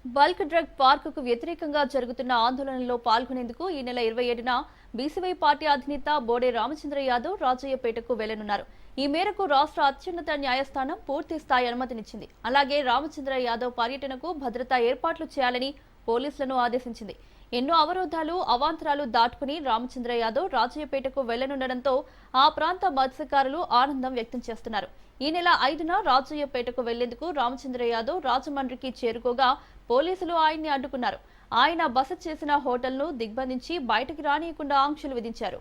Bulk drug పార్కుకు వ్యతిరేకంగా జరుగుతున్న ఆందోళనలో పాల్గొనేందుకు ఈ నెల 27న బీసీవై పార్టీ అధినేత బోడే రామచంద్ర యాదవ్ రాజయ్యపేటకు వెళ్లనున్నారు. ఈ మేరకు రాష్ట్ర అత్యున్నత న్యాయస్థానం పూర్తి స్థాయి అనుమతినిచ్చింది. అలాగే రామచంద్ర యాదవ్ పర్యటనకు భద్రతా ఏర్పాట్లు చేయాలని పోలీసులను ఆదేశించింది. ఎన్నో అవరోధాలు అవాంతరాలు దాటుకుని రామచంద్ర యాదవ్ రాజయ్యపేటకు వెళ్లనుండడంతో ఆ ప్రాంత మత్స్యకారులు ఆనందం వ్యక్తం చేస్తున్నారు. ఈ నెల 5న రాజయ్యపేటకు వెళ్లేందుకు రామచంద్ర యాదవ్ రాజమండ్రికి చేరుకోగా పోలీసులు ఆయన్ని అడ్డుకున్నారు. ఆయన బస చేసిన హోటల్ను దిగ్బంధించి బయటకు రానియకుండా ఆంక్షలు విధించారు.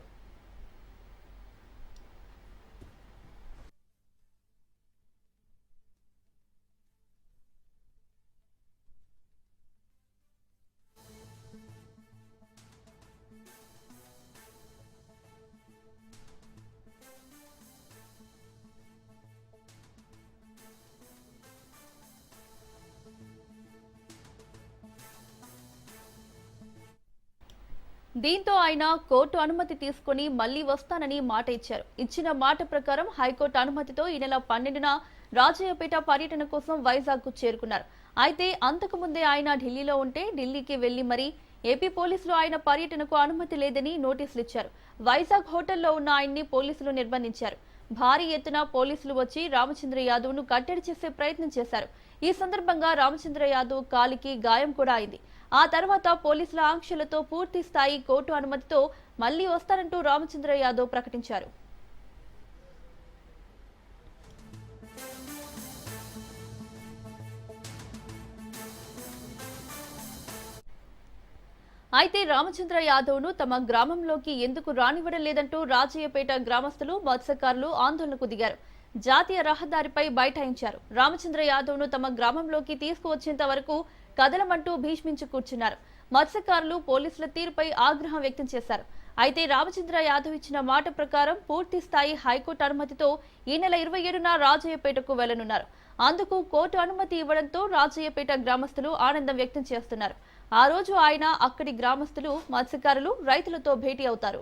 దీంతో ఆయన కోర్టు అనుమతి తీసుకుని మళ్లీ వస్తానని మాట ఇచ్చారు. ఇచ్చిన మాట ప్రకారం హైకోర్టు అనుమతితో ఈ నెల 12న రాజయ్యపేట పర్యటన కోసం వైజాగ్ కు చేరుకున్నారు. అయితే అంతకు ముందే ఆయన ఢిల్లీలో ఉంటే ఢిల్లీకి వెళ్లి మరి ఏపీ పోలీసులు ఆయన పర్యటనకు అనుమతి లేదని నోటీసులు ఇచ్చారు. వైజాగ్ హోటల్లో ఉన్న ఆయన్ని పోలీసులు నిర్బంధించారు. భారీ ఎత్తున పోలీసులు వచ్చి రామచంద్ర యాదవ్ ను కట్టడి చేసే ప్రయత్నం చేశారు. ఈ సందర్భంగా రామచంద్ర యాదవ్ కాలికి గాయం కూడా అయింది. ఆ తర్వాత పోలీసుల ఆంక్షలతో పూర్తి స్థాయి కోర్టు అనుమతితో మళ్లీ వస్తారంటూ రామచంద్ర యాదవ్ ప్రకటించారు. అయితే రామచంద్ర యాదవ్ ను తమ గ్రామంలోకి ఎందుకు రానివ్వడం లేదంటూ రాజయ్యపేట గ్రామస్తులు మత్స్యకారులు ఆందోళనకు దిగారు. జాతీయ రహదారిపై బైఠాయించారు. రామచంద్ర యాదవ్ ను తమ గ్రామంలోకి తీసుకువచ్చేంత వరకు కదలమంటూ భీష్మించి కూర్చున్నారు. మత్స్యకారులు పోలీసుల తీరుపై ఆగ్రహం వ్యక్తం చేశారు. అయితే రామచంద్ర యాదవ్ ఇచ్చిన మాట ప్రకారం పూర్తి స్థాయి హైకోర్టు అనుమతితో ఈ నెల 27న రాజయ్యపేటకు వెళ్లనున్నారు. అందుకు కోర్టు అనుమతి ఇవ్వడంతో రాజయ్యపేట గ్రామస్తులు ఆనందం వ్యక్తం చేస్తున్నారు. ఆ రోజు ఆయన అక్కడి గ్రామస్తులు మత్స్యకారులు రైతులతో భేటీ అవుతారు.